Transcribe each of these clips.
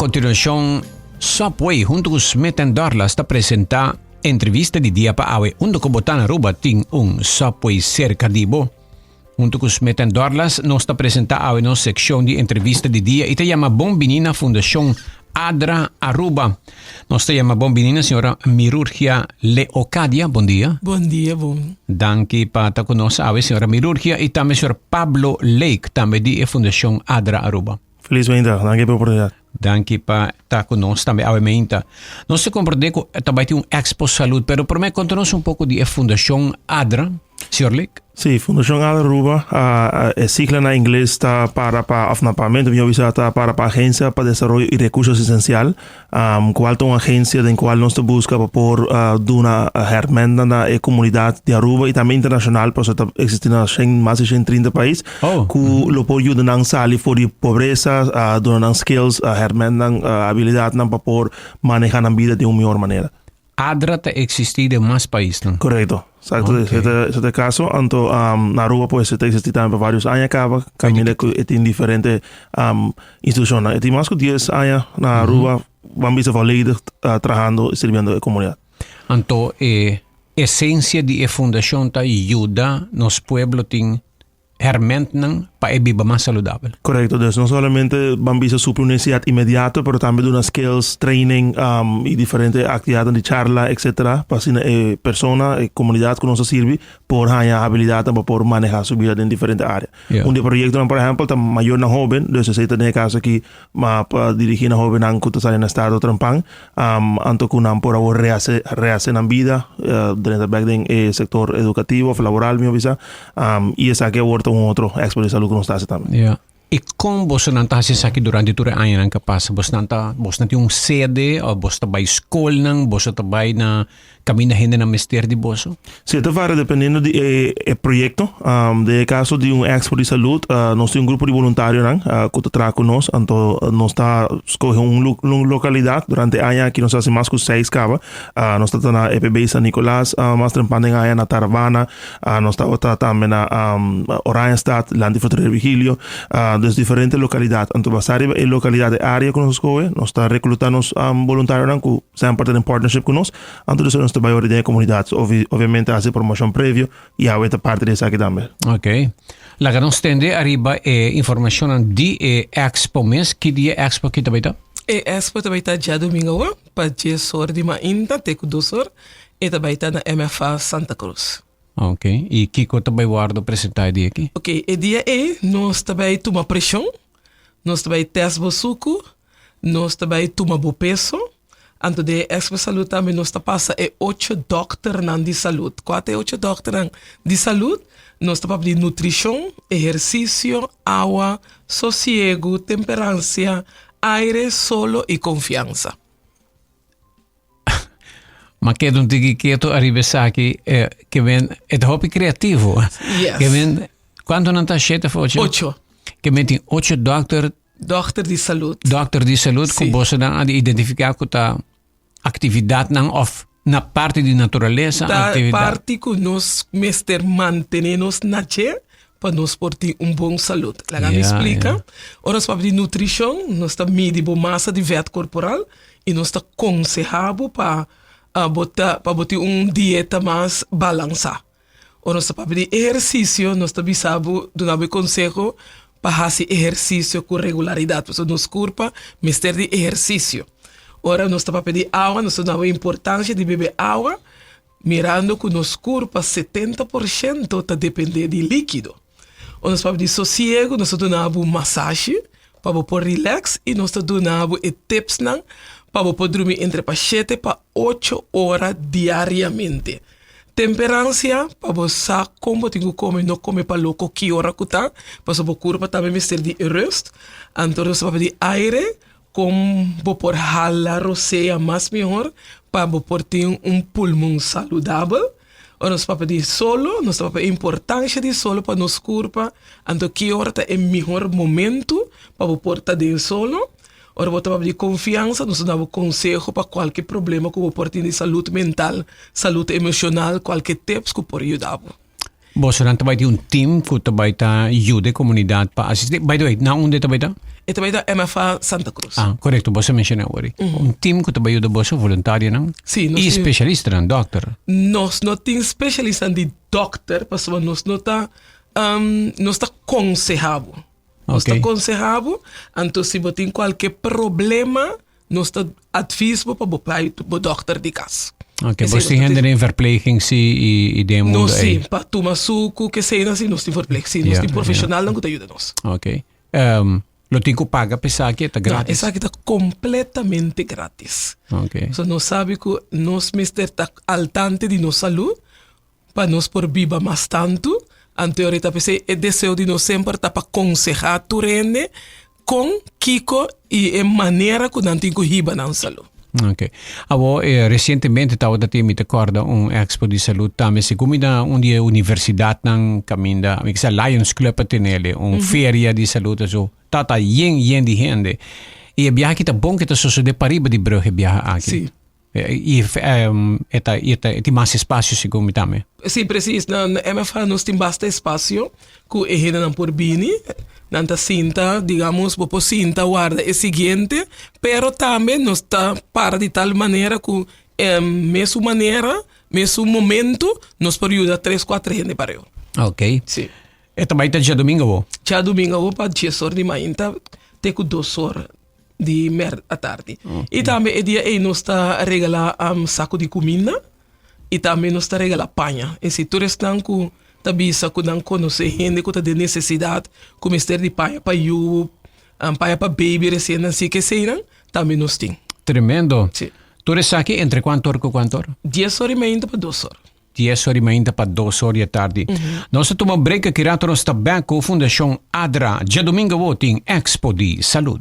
continuación, Subway junto con Smith and Darlas te presenta entrevista di dia pa awe undo ko botana Aruba ting un Subway cerca di bo. Junto con Smith and Darlas nos te presenta awe no sección di entrevista di dia ita llama Bombinina Fundación Adra Aruba. Nos te llama Bombinina signora Mirurgia Leocadia. Buen día. Buen día, bom. Danke pa ta conosce awe signora Mirurgia e también signor Pablo Lake también di Fundación Adra Aruba. Felizmente, danke per oportunidad. Danke pa ta conosce também awe meinta. Non si comprende ko tabay un Expo Salud, pero por me contanos un poco di Fundación Adra, signor Lake. Sí, Fundación Adra Aruba es sigla en inglés está para afnapamento, mi visa está para Agencia para Desarrollo y Recursos Esencial, cual es una agencia en cual nos busca por una hermana na comunidad de Aruba y también internacional, pues existe en más de 130 países, que lo puede ayudar a salir de pobreza, donar skills, hermana habilidad para por manejar la vida de una mejor manera. Adra te existido en más países, ¿no? Correcto. Exacto, este caso, anto Aruba pues está existiendo por varios años acá, camina en diferentes instituciones. Y más que 10 años en Aruba, vamos a volledig trabajando y sirviendo a la comunidad. Anto, esencia de la fundación te ayuda nos pueblos tin hermenten para vivir más saludable. Correcto, entonces no solamente vamos a suplir una necesidad inmediata, pero también de unas skills, training y diferentes actividades de charla, etcétera, para personas y comunidad que nos sirve por habilidad por manejar su vida en diferentes áreas. Yeah. Un proyecto, por ejemplo, está mayor na joven, entonces se tiene caso aquí para dirigir a joven que está en el estado de Trampán, anto que por ahora rehacer en vida dentro del sector educativo, laboral, mi visa, y esa que aborda un otro experto de salud que nos hace también. Yeah. E como você não está aqui durante todo o ano que passa? Você não tem um sede, ou você está na escola, você está na caminho ainda na mistério de bolso? Sí, esto varía dependiendo del proyecto. De caso de un expo de salud, nos tiene un grupo de voluntarios que trabaja con nosotros. Entonces, nos está escogiendo una localidad durante años que nos hace más que 6 cabas. Nos está en la EPB San Nicolás, más trempando en en Taravana, nos está también en Oranjestad, Landifrutter de Vigilio, desde diferentes localidades. Entonces, basado en localidad de área que nos escoge, nos está reclutando voluntarios que sean parte de un partnership con nosotros. Entonces, nos está de comunidad. Obviamente, hace promoción previo y a esta parte de esa aquí también. Ok. La que nos tende arriba información de Expo mes. ¿Qué día Expo que te baita? Expo te baita ya domingo, para 10 horas de mañana, teco 2 horas, y te baita na MFA Santa Cruz. Ok. E que coisa vai guardo apresentar dia aqui? Ok. E dia nós também toma pressão, nós também teste o suco, nós também toma o peso. Anto de Expo Salud também nós passa 8 doctores de saúde. 4 8 doctores de saúde. Nós temos de nutrição, exercício, água, sossego, temperança, aire, solo e confiança. Mas que não diga que eu arrivo aqui que vem é hobby criativo. Yes. Que vem quando não está cheio de 8. Que vem tem 8 doctores. Doctor de saúde. Doctor de saúde que você não identificar com a atividade não of na parte de natureza. Da parte que nós mester mantenemos na che para nós ter bom saúde. Lá me explica. Yeah. Ora nós de nutrição, nós está medir massa de vet corporal e nós está aconselhado para botar dieta mais balançada. Ora nós está de exercício, nós está bisabo do nosso conselho para fazer exercício com regularidade. Porque nos corpo mester de exercício. Ora, nós estamos a pedir água, nós temos a importância de beber água, mirando que nos corpo 70% está depender de líquido. Ou nós estamos a pedir sossego, nós damos massagem para poder relax e nós damos tips para poder dormir entre 7 para 8 horas diariamente. Temperança, para você como tem que comer, não comer para louco que hora que está, para o corpo também mister de rest. Então, nós estamos a pedir aire, como por jalar roceia mais melhor para por ter pulmão saudável. Ou nós vamos pedir solo, nós vamos pedir importância de solo para nos corpo, então que hora é o melhor momento para por estar de solo. Ora, vamos pedir confiança, nós damos conselho para qualquer problema que por ter de saúde mental, saúde emocional, qualquer tips que por ajudar. Boso ran tabay un team ko tabay ta yude komunidad pa assist. By the way, naunde tabay ta? Ito ba ito MFA Santa Cruz? Correcto. Boso mention wari. Un team ko tabay yude boso voluntaryo nang Sí, e specialista ng doctor. Nos no ting specialista di doctor, paso nos no ta consejabo. Nos ta consejabo, anto si botin qualquer problema, nos ta advies pa bo doctor di kas. Okay, bosto hindi na yung verpleging si i-demo no, si, pa tumasuko, que sei na si nos ti verpleging, si nos ti profesional nang kuta ayuda nos. Okay. Lo tinko paga pesaki, ita gratis? Esa kita completamente gratis. Okay. So, nos sabi ko, nos mister ta altante di nos salud, pa nos por viva mas tanto, ante ahorita pese e deseo di nos sempre ta pa aconsejar tu rende, con Kiko y en manera que nanti ko hiba ng salud. Okay. Abo, recientemente tawag dati mi takorda un expo di salud tame si kumida un dia universidad ng Caminda, sa Lions Club patinele, un feria di salud so tata yen di hende. E biyahe kita bong kita susude pariba di brugge biyahe aki. Sí. Eti mas espacio si kumitame. Sí, precis. Na MFA nos tem basta espacio ku ehina ng porbini. Nanta cinta, digamos, po cinta guarda é siguiente, pero também nos está para de tal maneira que mesmo maneira, mesmo momento, nos pode ajudar 3-4 gente para eu. Ok. Sim. Esta baita dia domingo wo? Dia domingo wo para 10 horas de manhã, até com 2 horas de à tarde. Okay. E também é dia aí nos está regalar saco de comida e também nos está regalar panha. E se tu restam com tabisa ko nang conhecer gente que tem necessidade como ester de paia para you paia para baby recém assim que sei não também nos tem. Tremendo. Sim. Tu res aqui entre quanto hora com quanto hora? 10 horas e meia para 2 horas. 10 horas e meia para 2 horas da tarde. Nós tomamos break aqui rato nos tabacco Fundação Adra. Dia domingo wo tem Expo de Salud.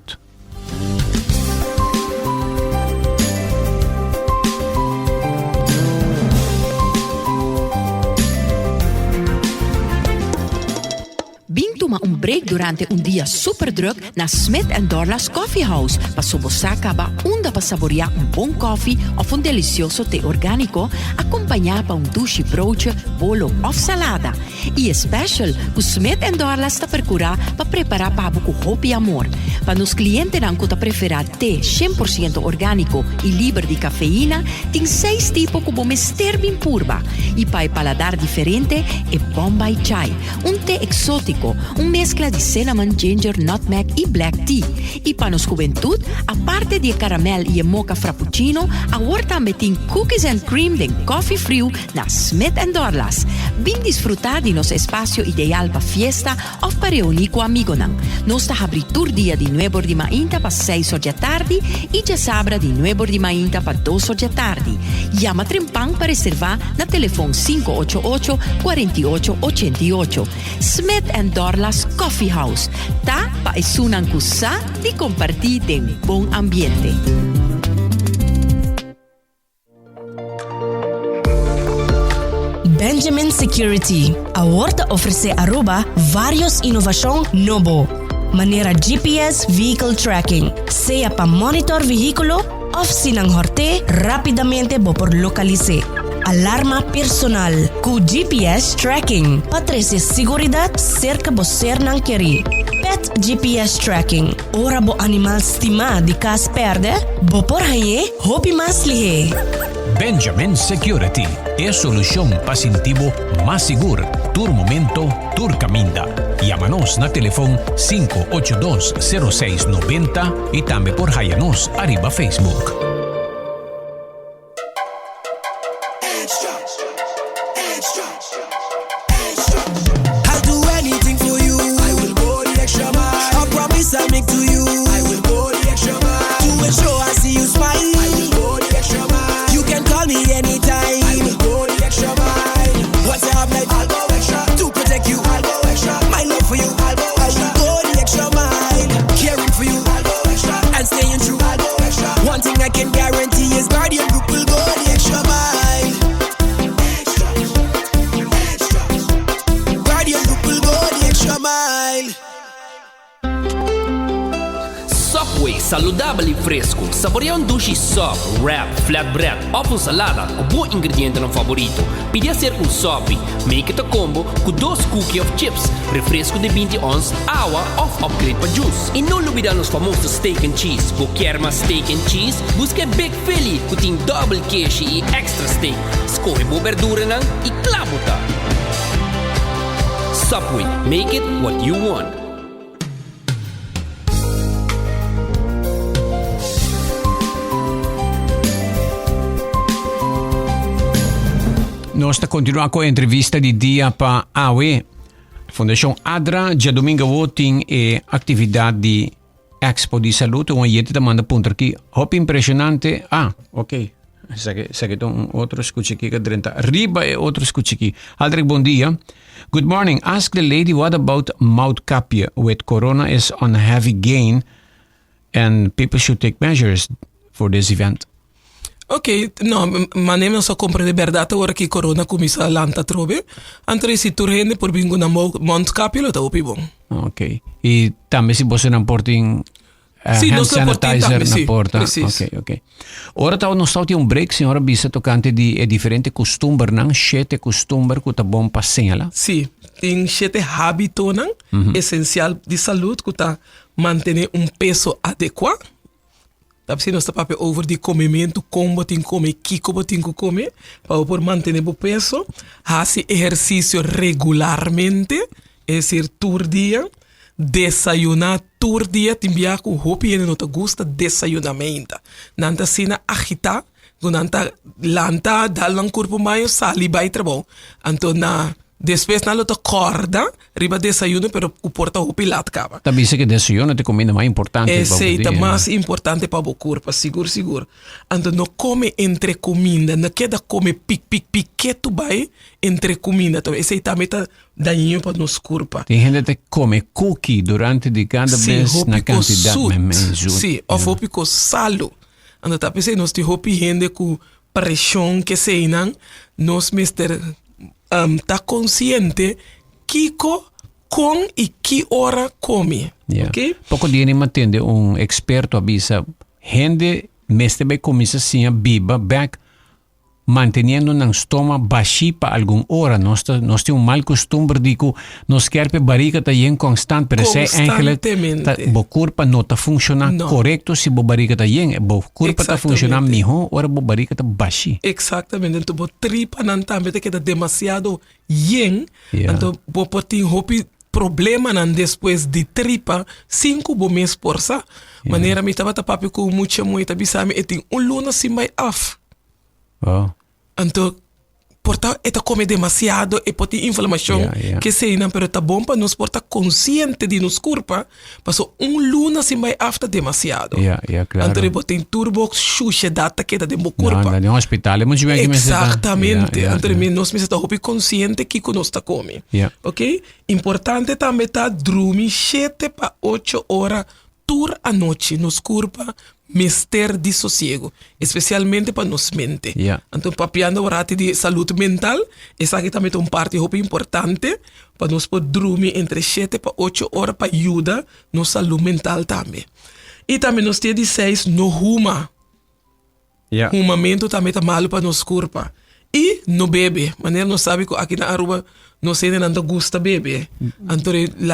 Toma un break durante un dia super druk na Smith & Dorla's Coffee House pa subosaka ba unda pa saborear un buon coffee of un delicioso tè organico accompagnato pa un sushi broodje, bolo of salada. E special, ku Smith & Dorla's ta percura pa preparar pa buku hopi amor. Pa nos cliente nang ko ta prefera tè 100% organico e libre di cafeína, ting 6 tipo ku bomester bin purba. E pa paladar diferente e Bombay Chai, un tè exótico, un mezcla di cinnamon, ginger, nutmeg e black tea. E para nos juventud, aparte de caramel e mocha frappuccino, agora também tem cookies and cream de coffee frio na Smith & Dorla's. Vim disfrutar de nosso espaço ideal para fiesta ou para reunir com amigo nan. Nós está abrindo dia de 9 de manhã para 6 horas da tarde e já sabra de 9 de manhã para 2 horas da tarde. Llama Trempang para reservar na telefone 588-4888. Smith & Dorla's Coffee House. Ta pa isunang kusa di compartir de bom ambiente. Benjamin Security ahorita ofrece Aruba varios inovación novo. Manera GPS vehicle tracking, sea para monitor vehículo o sinang horte rapidamente por localice. Alarma personal com GPS tracking para trazer seguridad cerca do ser nang keri. Pet GPS tracking. Ora bo animal stima di kas perde, bo por haye hopi mas lihe. Benjamin Security é a solução passivo mais segura. Tur momento, tur caminda. Llama-nos na telefone 582-0690 e também por hayanos arriba Facebook. I'll do anything for you. I will go the extra mile. I promise I'll make to you. I will go the extra mile. To ensure I see you smile. I will go the extra mile. You can call me anytime. I will go the extra mile. Once I have life, I'll go extra. To protect you, I'll go extra. My love for you, I'll go extra. I will go the extra mile. Caring for you, I'll go extra. And staying true, I'll go extra. One thing I can saboroso, saludable e fresco. Saboreia um sushi soft, wrap, flatbread ou uma salada com bom ingrediente no favorito. Pide ser um sopi, make it a combo com 2 cookies of chips, refresco de 20 ons, água ou upgrade para juice. E não olvidar os famosos steak and cheese. Se quer mais steak and cheese, busque Big Philly, que tem double queijo e extra steak. Escolhe boa verdura e clamuta. Subway, make it what you want. Nós está continuando com a entrevista de dia para a AWE. Fundação ADRA, dia domingo, tem atividade de Expo de Saúde. Uma gente manda ponto aqui. Hop impressionante. Ok. Segue outro escute aqui. Riba é outro escute aqui. Aldrich, bom dia. Good morning. Ask the lady what about Mount Capia with Corona is on heavy gain and people should take measures for this event. Ok, ma nem só compra de verdade agora que corona começa a lanta trobe. Antes se tu rende por bingo na Mount Capio, tá opi bom. Ok. E também se você não portem hand sanitizer na porta. Ok. Ora tá nós tá um break, senhora bisa tocante de diferente costume, não? 7 costume que tá bom para senhora. Sim, tem 7 hábitos essencial de saúde que tá manter peso adequado. Tá pensando nós papel over de comimento, como tem que comer, como tem que comer, para por manter o peso, fazer exercício regularmente, é ser tur dia, desayunar tur dia, timbia com roupa e não te gusta desayunamento. Nanta sina agita, nanta lanta, dalang corpo maio, sali vai trabalho. Então na depois na luta corda, riba desayuno, pero o porta roupa e lat cava. Também se que desayuno é a comida mais importante. É mais importante para o corpo, seguro. Então não come entre comida, não queda come pic, que tu vai entre comida. Então esse também tá daninho para nos corpo. Tem gente que come cookie durante de cada vez na quantidade mesmo. Sim, ou roupa com salo. Então tá pensando, nós tem roupa gente com pressão que sei não, nós mister tá consciente Kiko com e que hora come. Ok? Pouco dia nem atende experto avisa gente mestre vai começar assim a biba back mantendo no estômago baixo para alguma hora. Nós temos mal costume de que nós queremos barriga tá em constante, pero se o corpo não está funcionando correto se a barriga está em, o corpo está funcionando melhor, ora a barriga está baixo. Exatamente, então a tripa não também queda demasiado yen, então pode ter problema não depois de tripa 5 meses por sa. Maneira me estava papi com muita bisame e tem luna se mai off. Então, porta eta come demasiado e pode ter inflamação que sei não, pero tá bom para nós porta consciente de nos corpo, passou luna se mai afta demasiado. Claro. Então, botem turbo xuxa data que da de corpo. Não, no hospital é muito bem que exatamente. Então, nós me está consciente que nós está come. Ok? Importante também tá dormir 7 para 8 horas tur a noite nos corpo. Mister de sossego, especialmente para nos mente. Então, papiando o rato de saúde mental, essa aqui também é uma parte importante para nós poder dormir entre 7 para 8 horas para ajudar na saúde mental também. E também nós temos 6 no ruma. Rumamento também está malo para nos corpo. E no bebe, maneira não sabe que aqui na Aruba não sei nem gusta bebe.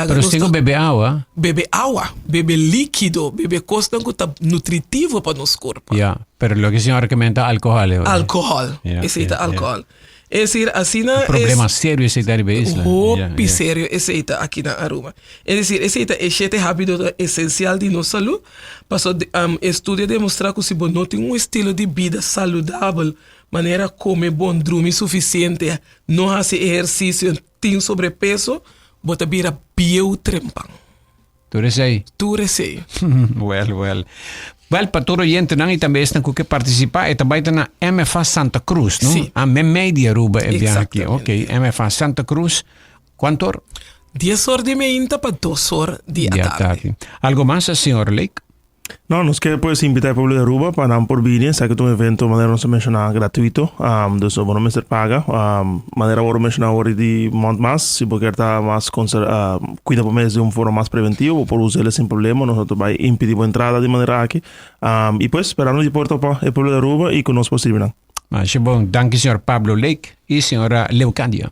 Pero se bebe água? Bebe água, bebe líquido, bebe coisa que está nutritivo para nosso corpo. Pero lo que a senhora recomenda álcool. Álcool, esse é álcool. É decir, assim na problema sério esse daí isla. Hopi sério esse é aqui na Aruba. É decir, esse é 7 hábitos essencial de nossa saúde. Passou estudo demonstrar que se você não tem estilo de vida saudável, maneira comer bom, dormir suficiente, não fazer exercício, tem sobrepeso, você vira biotrempang. Tu receio? Well. Well, para todo gente não, e também estão que participar, e também na MFA Santa Cruz, não? Sim. A media Aruba é bem aqui. Ok, MFA Santa Cruz, quanto hora? 10 horas de manhã para 2 horas de tarde. Algo mais, senhor Lake? No, nos que puedes invitar al pueblo de Aruba para dar por venir, sé que es un evento de manera no se menciona gratuito, entonces bueno me paga, manera ahora menciona ahora de mont más, si porque está más cuida por medio de un foro más preventivo, por usarle sin problema, nosotros va a impedir la entrada de manera aquí, y pues esperando de puerto para el pueblo de Aruba y con nosotros sirven. Mas bom, danke senhor Pablo Lake e senhora Leucádia.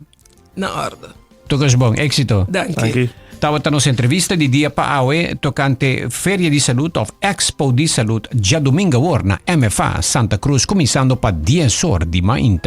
Na orde. Todos bom, éxito. Danke. Tava a nossa entrevista de dia para awe tocante Feria de Saúde of Expo de Saúde já domingo na MFA Santa Cruz, começando para 10 horas de manhã.